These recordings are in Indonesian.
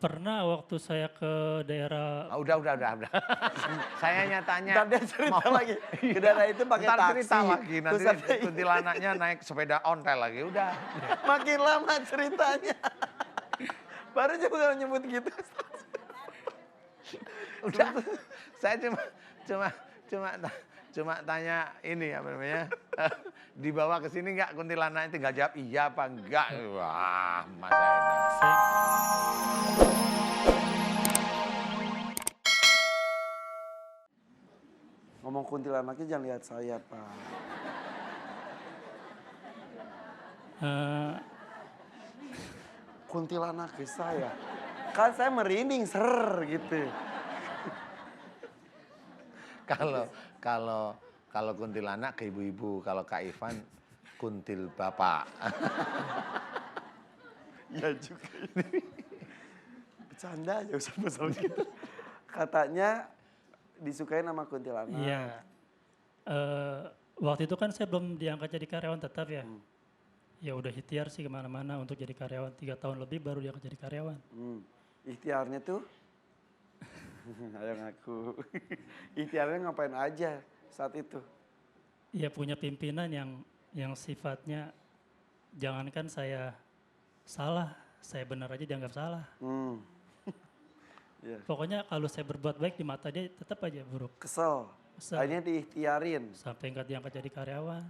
Pernah waktu saya ke daerah Ah, udah. Saya nyatanya Ntar dia cerita lagi. Ke daerah itu pakai ntar taksi. cerita lagi, nanti Terus ada kuntilanaknya naik sepeda ontel lagi, udah. makin lama ceritanya. Baru juga nyebut gitu. Udah. Saya cuma tanya ini apa namanya? Dibawa ke sini enggak kuntilanaknya, tinggal jawab iya apa enggak. Wah, Mas Zainal. saya, Ngomong kuntilanaknya jangan lihat saya, Pak. eh, Kuntilanak ke saya. Kan saya merinding, ser gitu. Kalau kuntilanak ke ibu-ibu, kalau Kak Ivan kuntil bapak. Ya juga. Bercanda aja usah gitu. Katanya disukain sama kuntilanak. iya. Waktu itu kan saya belum diangkat jadi karyawan tetap ya. Ya udah ikhtiar sih kemana-mana untuk jadi karyawan. 3 tahun lebih baru diangkat jadi karyawan. Ikhtiarnya tuh, ayo ngaku. Ikhtiarnya ngapain aja saat itu? Ya punya pimpinan yang sifatnya jangankan saya salah, saya benar aja dianggap salah. Iya. Pokoknya kalau saya berbuat baik di mata dia tetap aja buruk. Kesel. Kesel. Akhirnya diikhtiarin. Sampai nggak diangkat jadi karyawan.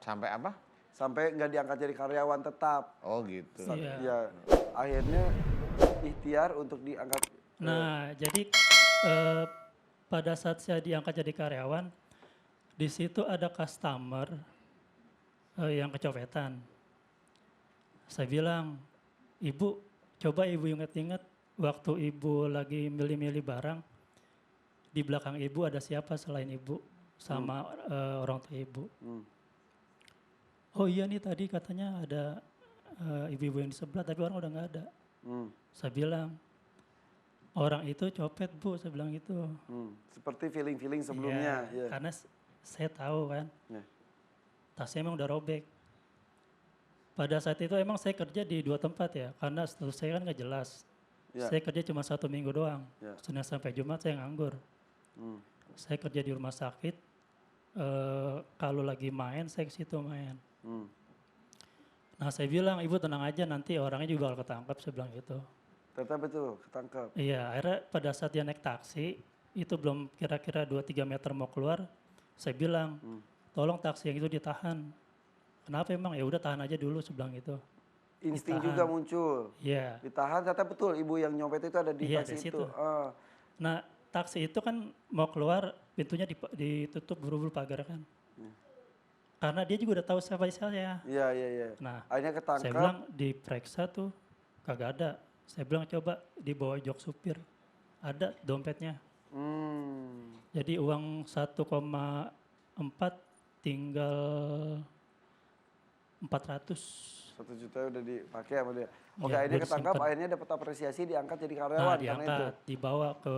Sampai apa? Sampai nggak diangkat jadi karyawan tetap. Oh gitu. Iya. Ya, akhirnya ikhtiar untuk diangkat. Nah, jadi pada saat saya diangkat jadi karyawan, di situ ada customer yang kecopetan. Saya bilang, ibu, coba ibu ingat-ingat waktu ibu lagi milih-milih barang, di belakang ibu ada siapa selain ibu sama orang tua ibu. Oh iya nih tadi katanya ada ibu-ibu yang di sebelah, tapi orang udah nggak ada. Saya bilang, orang itu copet bu, saya bilang gitu. Seperti feeling-feeling sebelumnya. Iya, Ya. karena saya tahu kan, Ya. tasnya emang udah robek. Pada saat itu emang saya kerja di 2 tempat ya, karena status saya kan nggak jelas. Ya. Saya kerja cuma 1 minggu doang, Ya. Senin sampai Jumat saya nganggur. Saya kerja di rumah sakit, kalau lagi main saya ke situ main. Nah saya bilang, ibu tenang aja nanti orangnya juga bakal ketangkap, saya bilang gitu. Ternyata betul, ketangkep. Iya, akhirnya pada saat dia naik taksi, itu belum kira-kira 2-3 meter mau keluar, saya bilang, tolong taksi yang itu ditahan. Kenapa emang? Ya udah tahan aja dulu, saya bilang gitu. Insting Ditahan. juga muncul. Iya. Ditahan, ternyata betul ibu yang nyopet itu ada di Iya, taksi di itu. situ. Nah, taksi itu kan mau keluar, pintunya ditutup buru-buru pagar kan. Karena dia juga udah tahu siapa saya. Iya. Nah, Akhirnya saya ketangkep. bilang diperiksa tuh, kagak ada. Saya bilang coba dibawa jok supir, ada dompetnya. Jadi uang 1,4 tinggal 400. 1 juta udah dipakai sama dia. Oke, Iya, akhirnya udah ketangkap, disimpan. akhirnya dapat apresiasi, diangkat jadi Nah, karyawan karena itu. diangkat, dibawa ke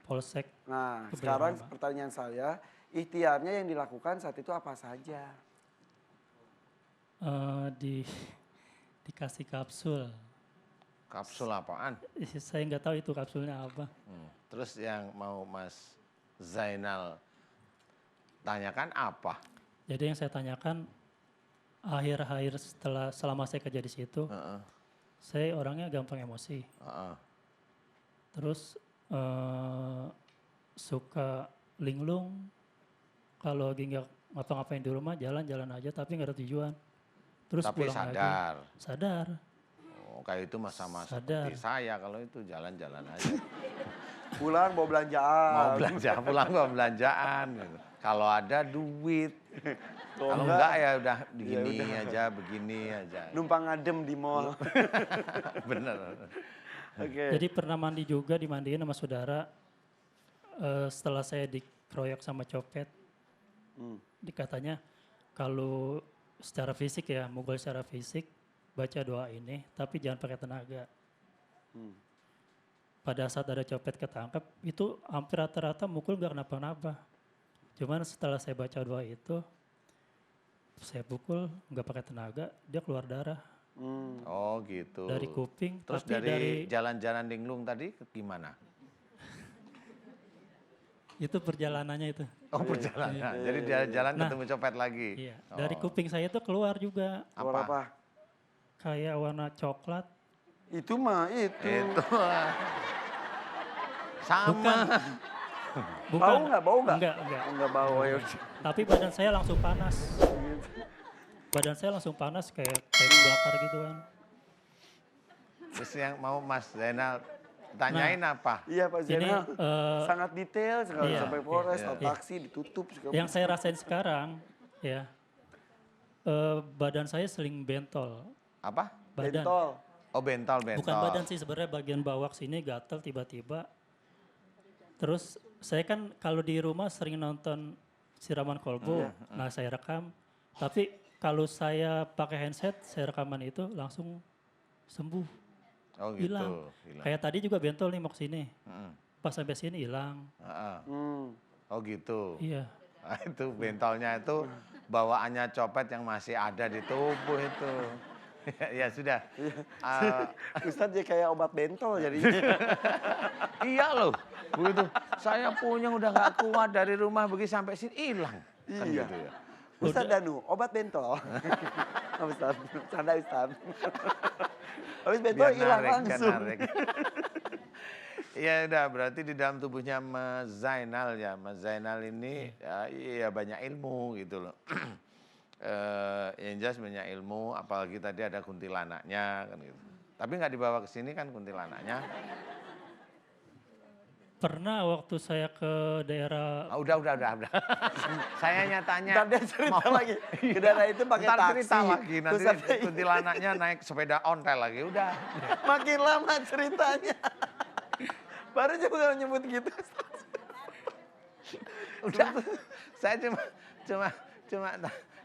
polsek. Nah, Ke sekarang Bayangkara. pertanyaan saya, ikhtiarnya yang dilakukan saat itu apa saja? Dikasih kapsul. Kapsul apaan? Saya nggak tahu itu kapsulnya apa. Terus yang mau Mas Zainal tanyakan apa? Jadi yang saya tanyakan akhir-akhir selama saya kerja di situ, saya orangnya gampang emosi. Terus suka linglung. Kalau lagi nggak ngapa-ngapain di rumah, jalan-jalan aja tapi nggak ada tujuan. Terus Tapi pulang sadar. lagi. Sadar. Oh, kayak itu sama Sadar. seperti saya kalau itu jalan-jalan aja. Pulang bawa belanjaan. Mau belanja, pulang bawa belanjaan. Gitu. Kalau ada duit. Kalau enggak ya udah begini aja, begini aja. Numpang ngadem di mall. Bener. Oke. Jadi pernah mandi juga, dimandiin sama saudara. Setelah saya dikeroyok sama copet, dikatanya kalau secara fisik ya, mukul secara fisik, baca doa ini, tapi jangan pakai tenaga. Pada saat ada copet ketangkep, itu hampir rata-rata mukul gak kenapa-napa. Cuman setelah saya baca doa itu, saya pukul, gak pakai tenaga, dia keluar darah. Oh gitu. dari kuping, Terus tapi dari jalan-jalan linglung tadi gimana? itu perjalanannya itu. Oh perjalanan. Jadi jalan Nah, ketemu copet lagi. Iya, dari kuping saya itu keluar juga Keluar apa? kayak warna coklat. Itu mah itu. Itu sama. Bukan. Bau nggak? Bau nggak? Enggak. Enggak bau ya. Tapi badan saya langsung panas. Badan saya langsung panas kayak bakar gitu kan. Terus yang mau Mas Zainal tanyain apa? Iya Pak Ini Zainal. Sangat detail sekali iya, sampai Polres, iya. taksi ditutup segala yang saya rasain sekarang ya badan saya sering bentol. Apa? Badan. Bentol. Oh bentol. Bukan badan sih sebenarnya bagian bawah sini gatel tiba-tiba. Terus saya kan kalau di rumah sering nonton siraman kolbu, nah saya rekam. Tapi kalau saya pakai handset, saya rekaman itu langsung sembuh. Oh gitu. Hilang. Hilang. Kayak tadi juga bentol nih mau kesini. Mm-mm. Pas sampai sini hilang. Heeh. Hmm. Oh gitu. Iya. Nah, itu bentolnya itu bawaannya copet yang masih ada di tubuh itu. Ya sudah. Ustadz ya kayak obat bentol jadinya. Iya loh. Begitu. Saya punya udah nggak kuat dari rumah begitu sampai sini hilang. Kan Iya. gitu ya. Ustadz Danu, obat bentol. Ustadz, canda Ustadz. Habis bentol Biar hilang narik, langsung. narik. Ya udah berarti di dalam tubuhnya Mas Zainal ya. Mas Zainal ini ya banyak ilmu gitu loh. Yang jelas banyak ilmu, apalagi tadi ada kuntilanaknya kan gitu. Tapi nggak dibawa ke sini kan kuntilanaknya. Pernah waktu saya ke daerah Udah. Saya tanya. Ntar dia cerita lagi. Ke daerah itu pakai Ntar taksi. cerita lagi, nanti Terus ada- kuntilanaknya naik sepeda ontel lagi, udah. Makin lama ceritanya. Baru juga nyebut gitu. Udah, saya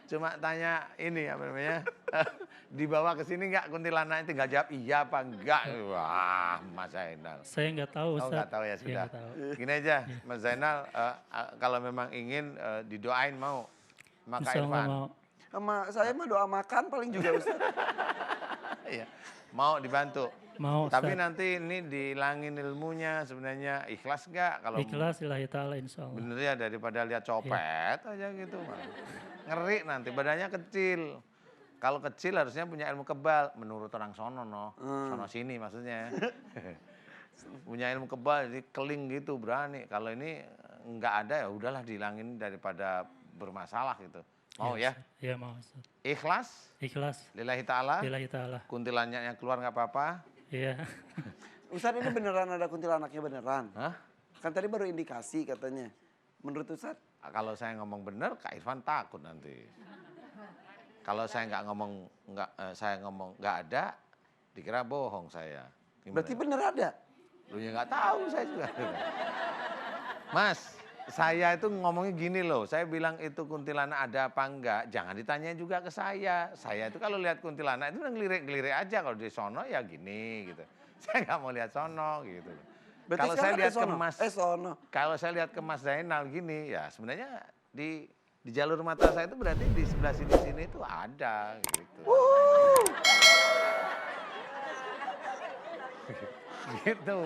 cuma tanya ini apa namanya, dibawa ke sini nggak kuntilanaknya, tinggal jawab iya apa enggak. Wah, Mas Zainal. saya nggak tahu. Oh nggak tahu ya Iya, sudah. nggak tahu. Gini aja, Mas Zainal, kalau memang ingin didoain mau, maka Insya Allah Irfan. mau. Sama saya mah doa makan paling juga Ustaz. Iya, mau dibantu. Mau Tapi Ustaz. nanti ini dihilangin ilmunya sebenarnya ikhlas nggak kalau Ikhlas lillahi ta'ala insya Allah. bener ya daripada lihat copet aja gitu mah. Ngeri nanti badannya kecil. Kalau kecil harusnya punya ilmu kebal menurut orang sono sono sini maksudnya. Punya ilmu kebal jadi keling gitu berani. Kalau ini nggak ada ya udahlah dihilangin daripada bermasalah gitu. Mau ya? Iya mau Ustaz. Ikhlas Ikhlas lillahi ta'ala. lillahi ta'ala. Kuntilanaknya keluar nggak apa-apa. Iya. Ustaz ini beneran ada kuntilanaknya beneran? Hah? Kan tadi baru indikasi katanya. Menurut Ustaz? Kalau saya ngomong bener, Kak Irfan takut nanti. Kalau saya nggak ngomong nggak ada, dikira bohong saya. Gimana? Berarti bener ada? Lu ya nggak tahu saya juga. Mas, saya itu ngomongnya gini loh. Saya bilang itu kuntilanak ada apa enggak, jangan ditanya juga ke saya. Saya itu kalau lihat kuntilanak itu ngelirik-ngelirik aja. Kalau di sono ya gini gitu. Saya nggak mau lihat sono gitu. Berarti Kalau saya sekarang lihat ada ke sono? Mas, sono. kalau saya lihat ke Mas Zainal gini, ya sebenarnya di jalur mata saya itu berarti di sebelah sini itu ada gitu. Gitu.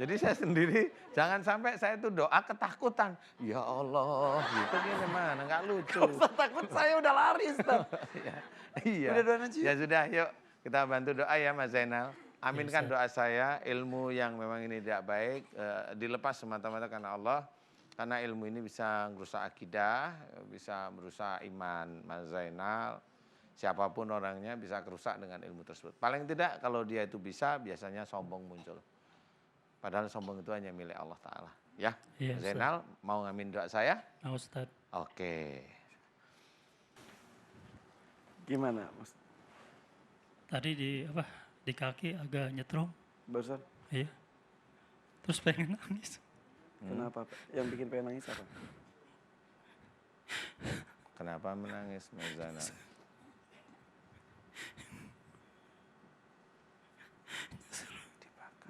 Jadi saya sendiri jangan sampai saya itu doa ketakutan. Ya Allah, gitu gimana? Nggak lucu. Ustaz takut saya udah lari Ustaz. Iya. Udah doain aja. Ya sudah, yuk kita bantu doa ya Mas Zainal. Aminkan doa saya, ilmu yang memang ini tidak baik dilepas semata-mata karena Allah. Karena ilmu ini bisa merusak akidah, bisa merusak iman Mas Zainal. Siapapun orangnya bisa kerusak dengan ilmu tersebut. Paling tidak kalau dia itu bisa, biasanya sombong muncul. Padahal sombong itu hanya milik Allah Ta'ala. Ya, Iya, Mas Zainal mau ngamin doa saya? Mau Ustaz. Oke. Gimana Mas? Tadi di kaki agak nyetrum. Barusan? Iya. Terus pengen nangis. Kenapa? Yang bikin pengen nangis apa? Kenapa menangis Mas Zainal?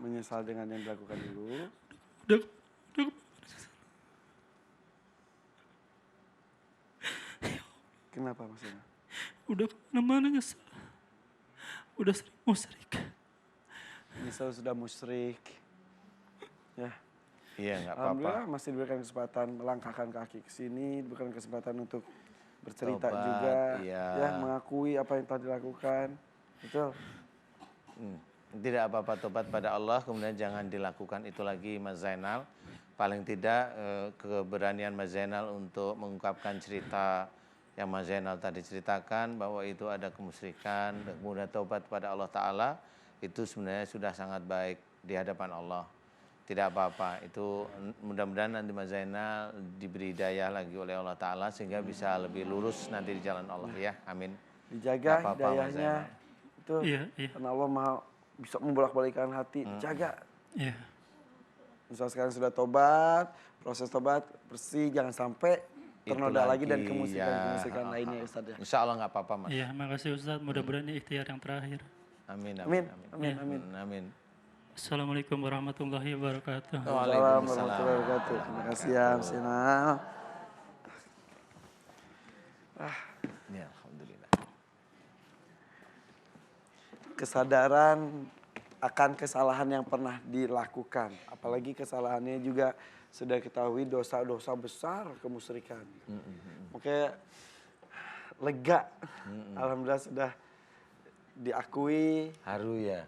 Menyesal dengan yang dilakukan dulu. Udah Kenapa Mas Zainal? udah kemana-mana nyesel. udah sering musyrik. Misal sudah musyrik. Ya, Iya, nggak apa-apa. alhamdulillah masih diberikan kesempatan melangkahkan kaki ke sini, diberikan kesempatan untuk bercerita Tobat, juga, iya. ya mengakui apa yang telah dilakukan. Betul. Tidak apa-apa, tobat pada Allah, kemudian jangan dilakukan itu lagi Mas Zainal. Paling tidak keberanian Mas Zainal untuk mengungkapkan cerita yang Mas Zainal tadi ceritakan bahwa itu ada kemusyrikan, dan kemudian tobat pada Allah Ta'ala, itu sebenarnya sudah sangat baik di hadapan Allah. Tidak apa-apa, itu mudah-mudahan nanti Mas Zainal diberi hidayah lagi oleh Allah Ta'ala sehingga bisa lebih lurus nanti di jalan Allah ya, amin. Dijaga Nggak apa-apa, Mas hidayahnya. Zainal. Itu Iya, iya, karena Allah maha bisa membolak-balikan hati, jaga. iya. Misal sekarang sudah tobat, proses tobat bersih, jangan sampai Itu ternoda lagi dan lagi, kemusikan-kemusikan ya. lainnya ya Ustaz ya. Insya Allah nggak apa-apa Mas. Iya, makasih Ustadz. Mudah-mudahan ini ikhtiar yang terakhir. Amin, Amin, amin, amin, amin. amin. Assalamualaikum warahmatullahi wabarakatuh. Waalaikumsalam warahmatullahi wabarakatuh. Terima kasih ya Mas Zainal. Ya, alhamdulillah. Kesadaran akan kesalahan yang pernah dilakukan. Apalagi kesalahannya juga sudah ketahui dosa-dosa besar kemusyrikan. Makanya lega. Alhamdulillah sudah diakui. Haru ya.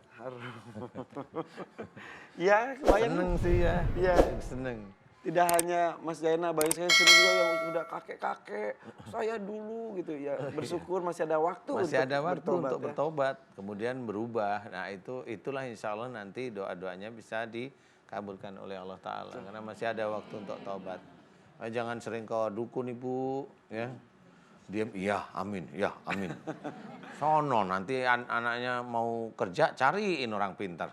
Ya, kebayang. Seneng sih ya. Iya. Seneng. Tidak hanya Mas Zainal, banyak saya sendiri juga yang sudah kakek-kakek. Saya dulu gitu ya. Bersyukur masih ada waktu Masih ada waktu untuk ya. bertobat, kemudian berubah. Nah itulah insya Allah nanti doa-doanya bisa dikabulkan oleh Allah Ta'ala. Karena masih ada waktu untuk tobat. Jangan sering ke dukun ibu, ya. Diam, iya, amin, ya, amin. Sono nanti anaknya mau kerja cariin orang pintar.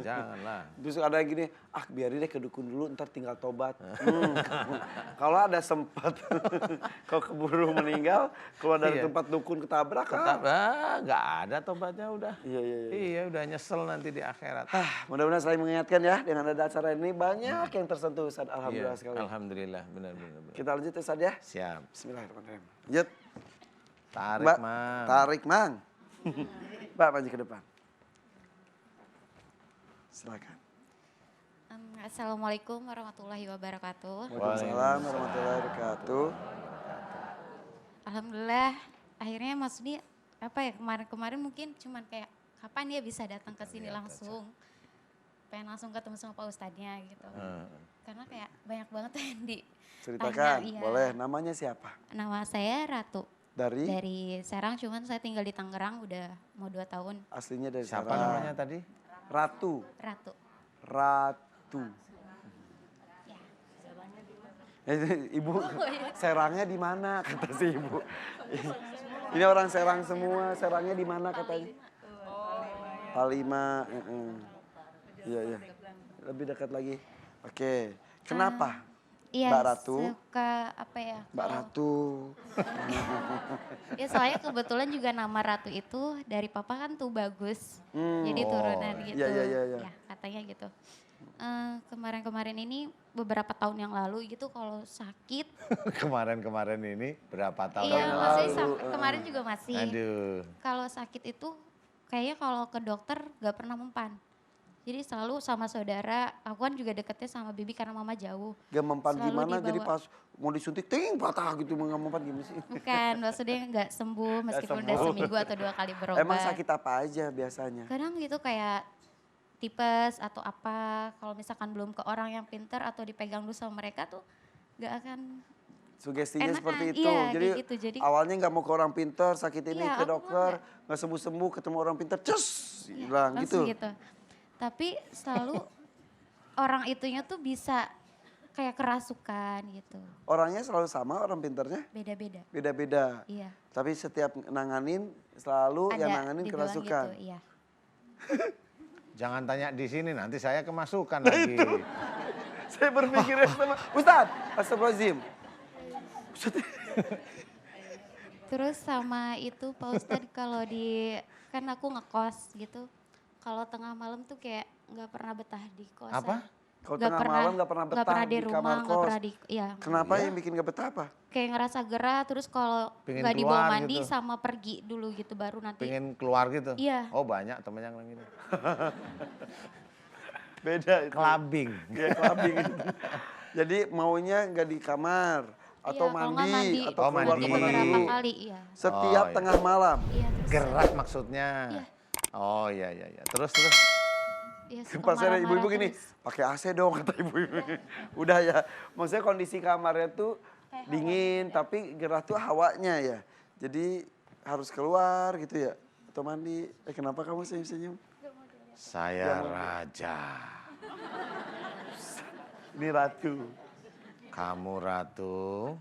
Janganlah. Terus ada gini, biarin deh ke dukun dulu, ntar tinggal tobat. Kalau ada sempat, kalau keburu meninggal, keluar dari Iya. tempat dukun ketabrak. Nggak ada tobatnya udah. Iya. Iya, udah nyesel nanti di akhirat. Mudah-mudahan saling mengingatkan ya, dengan ada acara ini banyak yang tersentuh Ustaz. Alhamdulillah Iya, sekali. alhamdulillah, benar. Kita lanjut Ustaz ya. Siap. Bismillahirrahmanirrahim. Lanjut. Tarik, Mbak, Mang. tarik Mang. Mbak, maju ke depan. Silakan. Assalamualaikum warahmatullahi wabarakatuh. Waalaikumsalam warahmatullahi wabarakatuh. Alhamdulillah akhirnya Mas Udi kemarin mungkin cuman kayak kapan dia bisa datang ke sini langsung. Pengen langsung ketemu sama Pak Ustadznya gitu. Karena kayak banyak banget yang Ceritakan, iya. boleh. Namanya siapa? Nama saya Ratu. Dari? Dari Serang, cuman saya tinggal di Tangerang udah mau 2 tahun. Aslinya dari Siapa Serang. namanya tadi? Ratu. Ratu. Ratu. Ibu, Serangnya di mana kata si ibu. Ini orang Serang semua, Serangnya di mana katanya? Palima. Iya. Lebih dekat lagi. Oke. Kenapa? Iya, Mbak Ratu? suka apa ya? Mbak kalau- Ratu. Ya soalnya kebetulan juga nama Ratu itu dari papa kan tuh bagus. Jadi turunan gitu. Iya. Ya katanya gitu. Kemarin-kemarin ini beberapa tahun yang lalu gitu kalau sakit. Kemarin-kemarin ini berapa tahun Iya yang masih lalu? kemarin juga masih. Aduh. Kalau sakit itu kayaknya kalau ke dokter gak pernah mempan. Jadi selalu sama saudara, aku kan juga deketnya sama Bibi karena mama jauh. Gak mempan Selalu gimana jadi dibawa. pas mau disuntik ting patah gitu nggak mempan gimana sih? Bukan, maksudnya nggak sembuh meskipun udah sembuh. seminggu atau 2 kali berobat. Emang sakit apa aja biasanya? Kadang gitu kayak tipes atau apa, kalau misalkan belum ke orang yang pinter atau dipegang dulu sama mereka tuh gak akan Sugestinya enakan. seperti itu. Iya, Jadi, kayak gitu. Jadi awalnya nggak mau ke orang pinter, sakit ini Iya, ke aku dokter, nggak sembuh-sembuh, ketemu orang pinter, cus, hilang gitu. langsung gitu. Tapi selalu orang itunya tuh bisa kayak kerasukan gitu. Orangnya selalu sama orang pinternya, Beda-beda. beda-beda. Iya. Tapi setiap nanganin selalu yang nanganin dibilang kerasukan. Gitu, iya. Jangan tanya di sini, nanti saya kemasukan lagi. Saya berpikirnya sama, Ustaz, astagfirullahaladzim. Terus sama itu Pak Ustadz kalau kan aku ngekos gitu. Kalau tengah malam tuh kayak nggak pernah betah di kosan. Apa? Kalau Nggak tengah pernah, malam nggak pernah betah di kamar rumah, nggak kos. pernah di, iya. Kenapa yang bikin nggak betah apa? Kayak ngerasa gerah, terus kalau Pengen nggak dibawa keluar mandi gitu. sama pergi dulu gitu baru nanti. Pengen keluar gitu? Iya. Oh banyak temen yang bilang gitu. Beda itu. Clubbing. Ya, clubbing itu. Jadi maunya nggak di kamar atau Iya, kalau nggak mandi, atau Oh, keluar mandi. kemana beberapa dulu. kali, iya. Setiap Oh, iya. tengah malam. Iya, terus, Gerak maksudnya. Iya. Oh iya iya iya. Terus iya, suka Pas ada marah-marah ibu-ibu gini, terus. pakai AC dong kata ibu-ibu. Udah ya, maksudnya kondisi kamarnya tuh Kayak dingin tapi gerah tuh hawanya ya. Jadi harus keluar gitu ya. Atau mandi. Kenapa kamu senyum-senyum? saya raja. Ini ratu. Kamu ratu.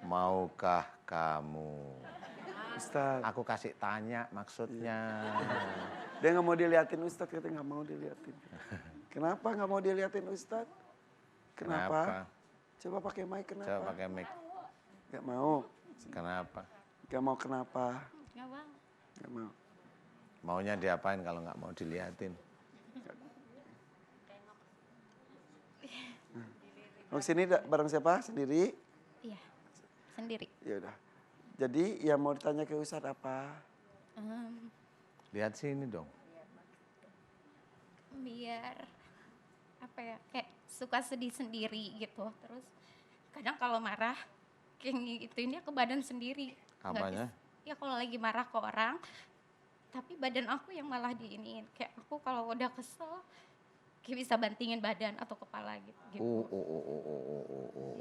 Maukah kamu? Ustaz. Aku kasih tanya maksudnya. Dia nggak mau diliatin Ustaz, katanya nggak mau diliatin. Kenapa nggak mau diliatin Ustaz? Kenapa? Coba pakai mic kenapa? Coba pakai mic. Nggak mau. Kenapa? Nggak mau kenapa? Nggak, Bang. Nggak mau. Maunya diapain kalau nggak mau diliatin? Mau sini bareng siapa? Sendiri? Iya, sendiri. Ya udah. Jadi yang mau ditanya ke Ustaz apa? Lihat sini dong. Biar apa ya, kayak suka sedih sendiri gitu. Terus kadang kalau marah kayak ngituinnya ke badan sendiri. Nggak Apanya? bisa- Ya kalau lagi marah ke orang, tapi badan aku yang malah diiniin. Kayak aku kalau udah kesel, kayak bisa bantingin badan atau kepala gitu.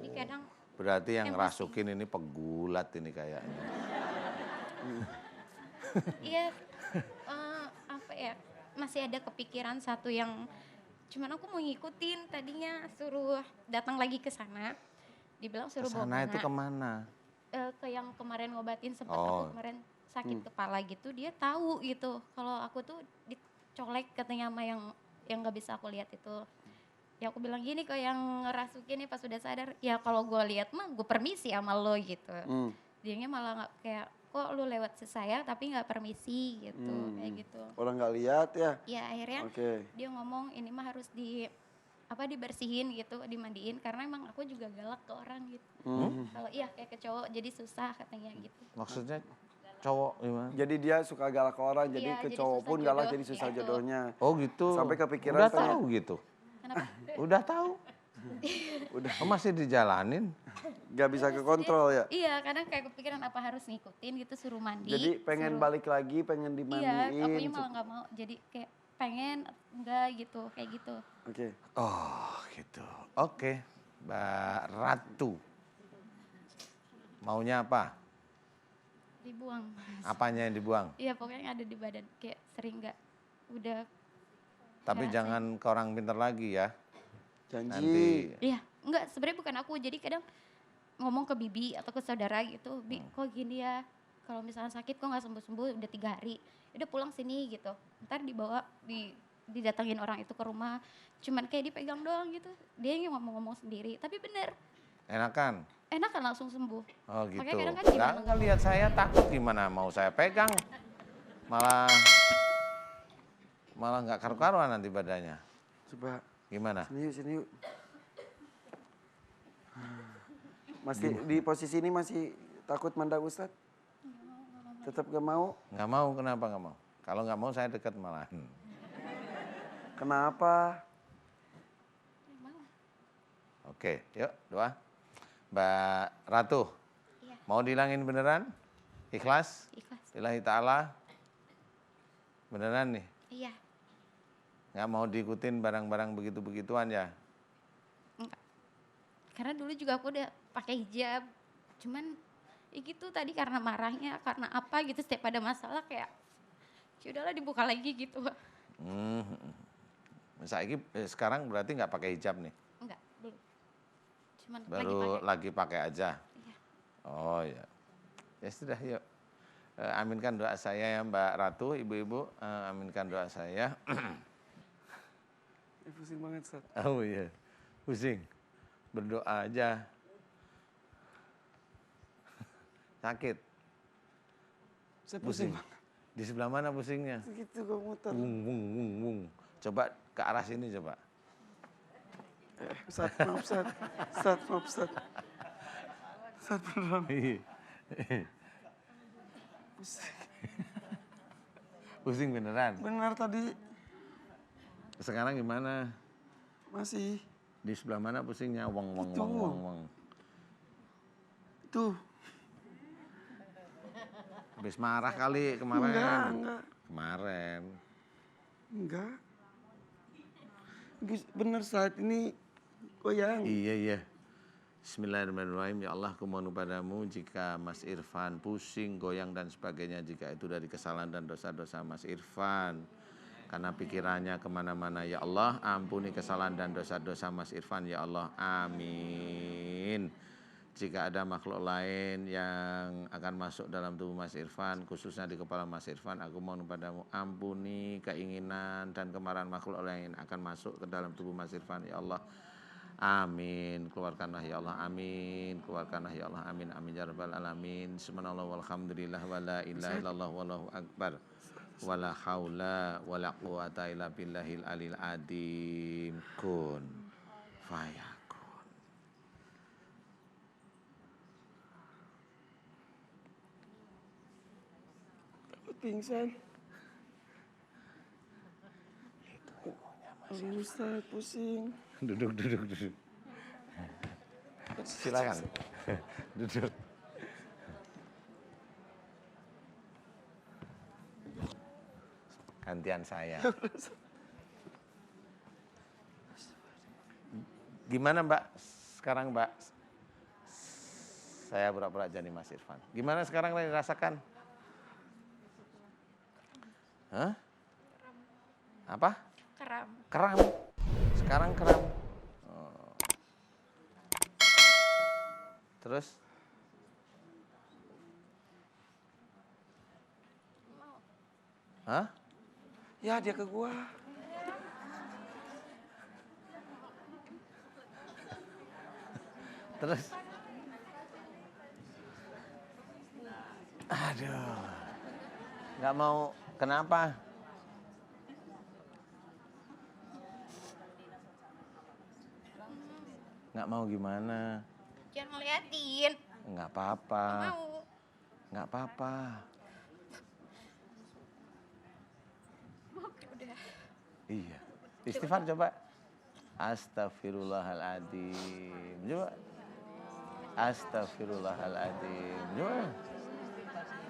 Jadi kadang Berarti yang emosi. ngerasukin ini pegulat ini kayaknya. iya, apa ya, masih ada kepikiran satu yang cuman aku mau ngikutin, tadinya suruh datang lagi ke sana, dibilang suruh bawa Kesana itu bunga. kemana? Ke yang kemarin ngobatin sempat Oh. aku kemarin sakit kepala gitu, dia tahu gitu kalau aku tuh dicolek katanya sama yang nggak bisa aku lihat itu. Ya aku bilang gini ke yang ngerasukin ya pas udah sadar, ya kalau gue lihat mah gue permisi sama lo gitu. Dianya malah nggak, kayak kok lu lewat saya tapi nggak permisi gitu, kayak gitu. Orang nggak lihat ya? Ya akhirnya Oke. dia ngomong ini mah harus dibersihin gitu, dimandiin karena emang aku juga galak ke orang gitu. Kalau iya kayak ke cowok jadi susah katanya gitu. Maksudnya cowok gimana? Jadi dia suka galak ke orang, jadi Iya, ke jadi cowok susah pun galak jodoh, jadi susah gitu. jodohnya. Oh gitu. Sampai kepikiran Udah pengen- tahu gitu. Kenapa? Udah tahu. Udah Oh, masih dijalanin. nggak bisa ke kontrol ya? Iya, kadang kayak kepikiran apa harus ngikutin gitu, suruh mandi. Jadi pengen suruh- balik lagi, pengen Iya, dimandiin. akunya malah nggak mau. Jadi kayak pengen enggak gitu, kayak gitu. Oke. Oh gitu. Oke, Mbak Ratu. Maunya apa? Dibuang. Apanya yang dibuang? Iya, pokoknya yang ada di badan kayak sering nggak udah. Tapi Nggak, jangan ke orang pintar lagi ya. Janji. Nanti Iya, enggak, sebenarnya bukan aku. Jadi kadang ngomong ke bibi atau ke saudara gitu, Bi, kok gini ya? Kalau misalnya sakit kok nggak sembuh-sembuh udah 3 hari. Udah pulang sini gitu. Ntar dibawa didatangin orang itu ke rumah. Cuman kayak dipegang doang gitu. Dia yang ngomong-ngomong sendiri. Tapi bener, enakan. enak kan langsung sembuh. Oh gitu. Makanya kadang kan Nggak gimana? lihat saya takut gimana mau saya pegang. Malah nggak karu-karuan nanti badannya. Coba Gimana? sini yuk, sini yuk. Masih di posisi ini masih takut mandang Ustadz? Tetap gak mau? Nggak mau, kenapa nggak mau? Kalau nggak mau saya dekat malahan. Kenapa? Oke, yuk doa. Mbak Ratu, Iya. mau dihilangin beneran? Ikhlas? Ikhlas. Lillahi ta'ala? Beneran nih? Iya, Nggak mau diikutin barang-barang begitu-begituan ya? enggak. Karena dulu juga aku udah pakai hijab. Cuman ya gitu tadi karena marahnya, karena apa gitu setiap ada masalah kayak ya udahlah dibuka lagi gitu. Sekarang berarti nggak pakai hijab nih? Enggak, belum. Cuman Baru lagi pakai. lagi pakai aja? Iya. Oh ya. Ya sudah yuk. Aminkan doa saya ya Mbak Ratu, ibu-ibu. Aminkan doa saya. Pusing banget Ustadz. Oh iya, pusing. Berdoa aja. Sakit. Saya Pusing. pusing banget. Di sebelah mana pusingnya? Gitu gue muter. Wung, wung, wung, wung. Coba ke arah sini coba. Ustaz, maaf Ustaz. Ustaz, maaf Ustaz. Ustaz beneran. Pusing beneran. Benar tadi Sekarang gimana? masih Di sebelah mana pusingnya? Wong wong Itu. wong wong wong. tuh. Habis marah kali kemarin. Enggak. Kemarin. Enggak. Bener saat ini goyang. Iya. Bismillahirrahmanirrahim. Ya Allah, aku mohon padamu jika Mas Irfan pusing, goyang dan sebagainya, jika itu dari kesalahan dan dosa-dosa Mas Irfan. Karena pikirannya kemana-mana. Ya Allah, ampuni kesalahan dan dosa-dosa Mas Irfan. Ya Allah, amin. Jika ada makhluk lain yang akan masuk dalam tubuh Mas Irfan, khususnya di kepala Mas Irfan, aku mohon padamu ampuni keinginan dan kemarahan makhluk lain akan masuk ke dalam tubuh Mas Irfan. Ya Allah, amin. Keluarkanlah ya Allah, amin. Keluarkanlah ya Allah, amin. Amin ya rabbal alamin. Subhanallah walhamdulillah wala ilaha illallah wallahu akbar. Wala haula wala quwata illa billahil alil adim. Kun fayakun. Takut pingsan. Aduh Ustaz, pusing. Duduk. Silakan. Duduk. Gantian saya. Gimana Mbak? Sekarang Mbak, saya pura-pura jadi Mas Irfan. Gimana sekarang lagi rasakan? Hah? Apa? Kram. Sekarang kram. Oh. Terus? Hah? Ya dia ke gua. Terus? Aduh. Nggak mau, kenapa? Nggak mau gimana? Jangan ngeliatin. Nggak apa-apa. Nggak mau. Nggak apa-apa. Udah. Iya. Istighfar coba. Astaghfirullahaladzim. Coba. Astaghfirullahaladzim. Coba.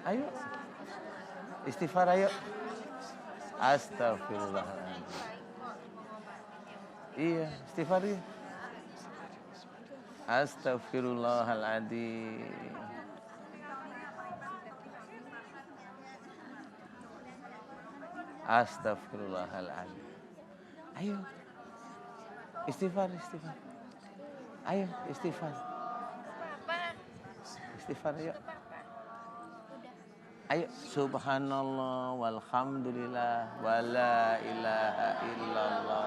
Ayo. Istighfar ayo. Astaghfirullahaladzim. Iya, istighfar ya. Astaghfirullahaladzim. Astaghfirullahaladzim. Ayo. Istighfar. Ayo, istighfar. Istighfar ayo. Ayo, subhanallah walhamdulillah wala ilaha illallah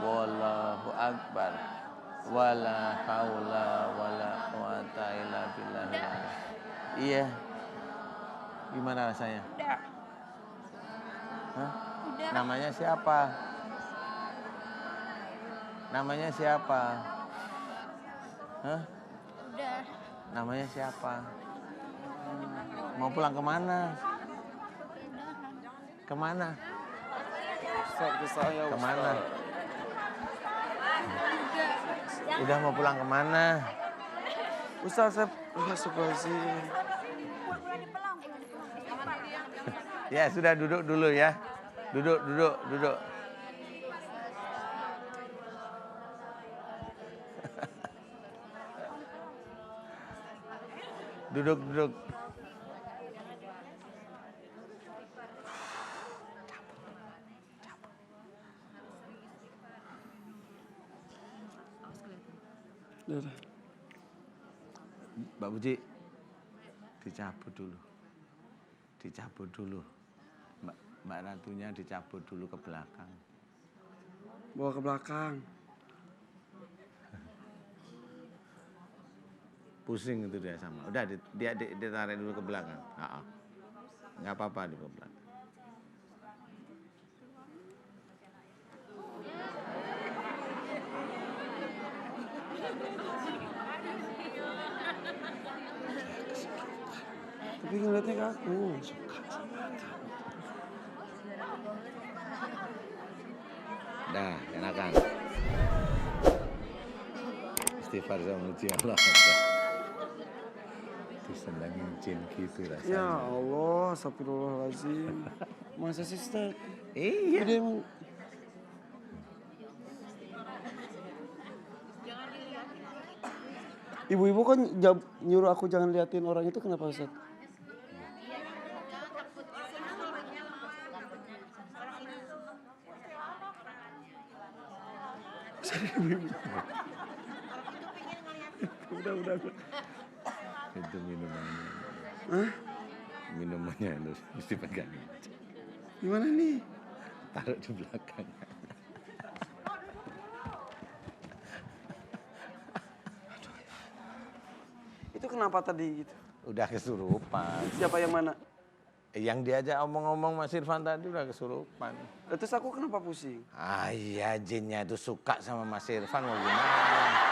wallahu akbar wala haula wala quwata illa billah. Iya. Gimana rasanya? Udah. Hah? Udah. Namanya siapa? Namanya siapa? Hah? Udah. Namanya siapa? Mau pulang kemana? Kemana? Ustaz ke saya. Kemana? Udah mau pulang kemana? Ustaz, saya Astagfirullahaladzim. Ya sudah, duduk dulu ya. Duduk. Duduk. Udah. Mbak Puji, dicabut dulu. Mbak Ratunya dicabut dulu ke belakang. Bawa ke belakang. Pusing itu dia sama. Udah dia ditarik dulu ke belakang. Nggak apa-apa di belakang. Tapi ngeliatnya ke aku. Dah, enakan. Istighfar sama muji Allah. Disendangin jin gitu Ya rasanya. Allah, astagfirullahaladzim. Masa sih Ustaz? Iya. Dia emang... Ibu-ibu kan nyuruh aku jangan liatin orang itu, kenapa Ustaz? Udah. Itu minumannya. Hah? Minumannya harus dipegang. Gimana nih? Taruh di belakang. Itu kenapa tadi gitu? Udah kesurupan. Siapa yang mana? Yang diajak omong-omong Mas Irfan tadi udah kesurupan. Terus aku kenapa pusing? Ah iya, jinnya itu suka sama Mas Irfan mau gimana?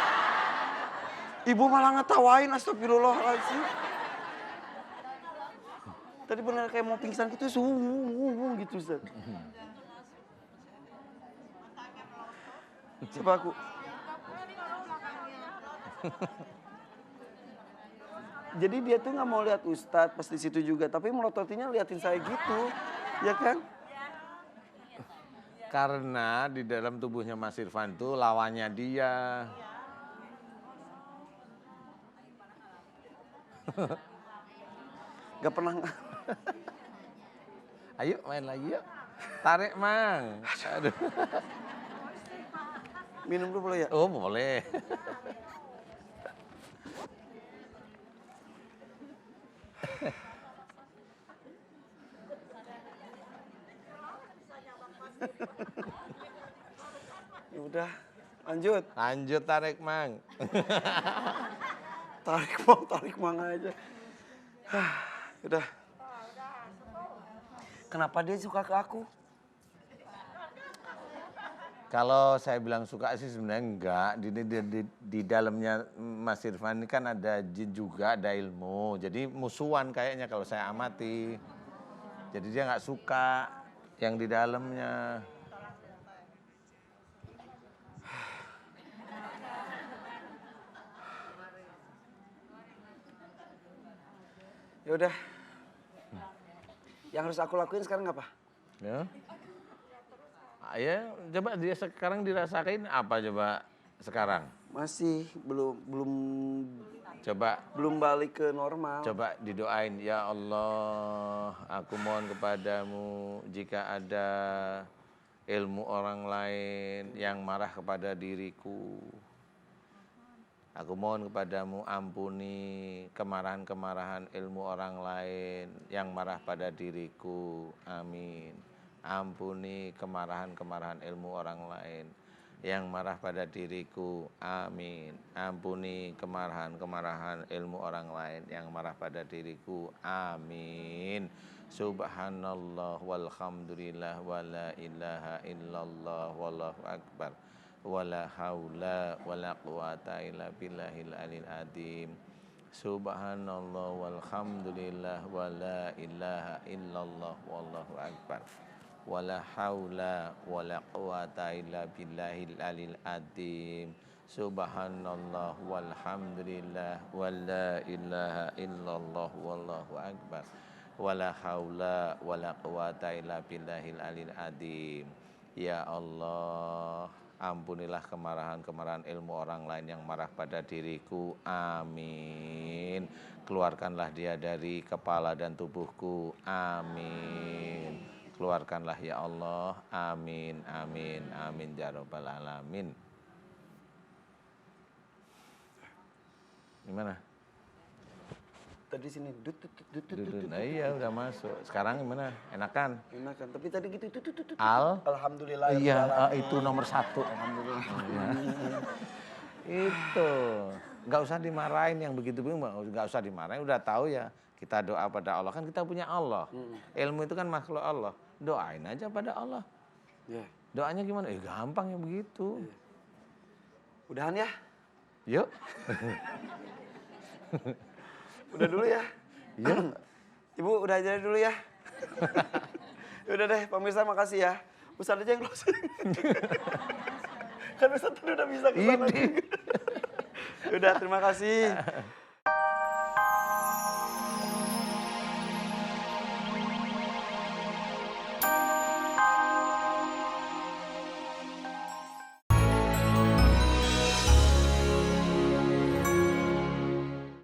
Ibu malah ngetawain, astagfirullahaladzim. Tadi benar kayak mau pingsan gitu, gitu Ustaz. Siapa aku? Jadi dia tuh nggak mau lihat Ustadz pas di situ juga, tapi melototinya liatin saya gitu, ya kan? Karena di dalam tubuhnya Mas Irfan tuh lawannya dia. Gak pernah. Ayo main lagi yuk. Tarik Mang. Aduh. Minum dulu boleh ya? Oh boleh. Ya udah, lanjut. Lanjut tarik Mang. Tarik mang aja. Udah. Kenapa dia suka ke aku? Kalau saya bilang suka sih sebenarnya enggak. Di dalamnya Mas Irfan ini kan ada jin juga, ada ilmu. Jadi musuhan kayaknya kalau saya amati. Jadi dia nggak suka yang di dalamnya. Ya udah. Yang harus aku lakuin sekarang apa? Ya. Ya, coba dia sekarang dirasain apa coba sekarang? Masih belum balik ke normal. Coba didoain, ya Allah, aku mohon kepadamu jika ada ilmu orang lain yang marah kepada diriku. Aku mohon kepadamu ampuni kemarahan-kemarahan ilmu orang lain yang marah pada diriku. Amin. Ampuni kemarahan-kemarahan ilmu orang lain yang marah pada diriku. Amin. Ampuni kemarahan-kemarahan ilmu orang lain yang marah pada diriku. Amin. Subhanallah walhamdulillah wala ilaha illallah wallahu akbar. Wala haula wala quwata illa billahil alil adim. Subhanallah walhamdulillah wala ilaha illallah wallahu akbar. Wala haula wala quwata illa billahil alil adim. Subhanallah walhamdulillah wala ilaha illallah wallahu akbar. Wala haula wala quwata illa billahil alil adim. Ya Allah, ampunilah kemarahan-kemarahan ilmu orang lain yang marah pada diriku. Amin. Keluarkanlah dia dari kepala dan tubuhku. Amin. Keluarkanlah ya Allah. Amin, amin, amin ya rabbal alamin. Gimana? Tadi sini dut. Nah iya udah masuk. Sekarang gimana? Enakan? Enakan. Tapi tadi gitu tut. Alhamdulillah. Iya, itu nomor 1. Alhamdulillah. Itu. Nggak usah dimarahin yang begitu, nggak usah dimarahin. Udah tahu ya. Kita doa pada Allah, kan kita punya Allah. Ilmu itu kan makhluk Allah. Doain aja pada Allah. Ya. Doanya gimana? Gampang ya begitu. Udahan ya? Yuk. Udah dulu ya? Yuk. Ibu udah aja dulu ya. Udah deh, pemirsa makasih ya. Ustadz aja yang closing. Kan Ustadz tadi udah bisa kesana. Udah, terima kasih.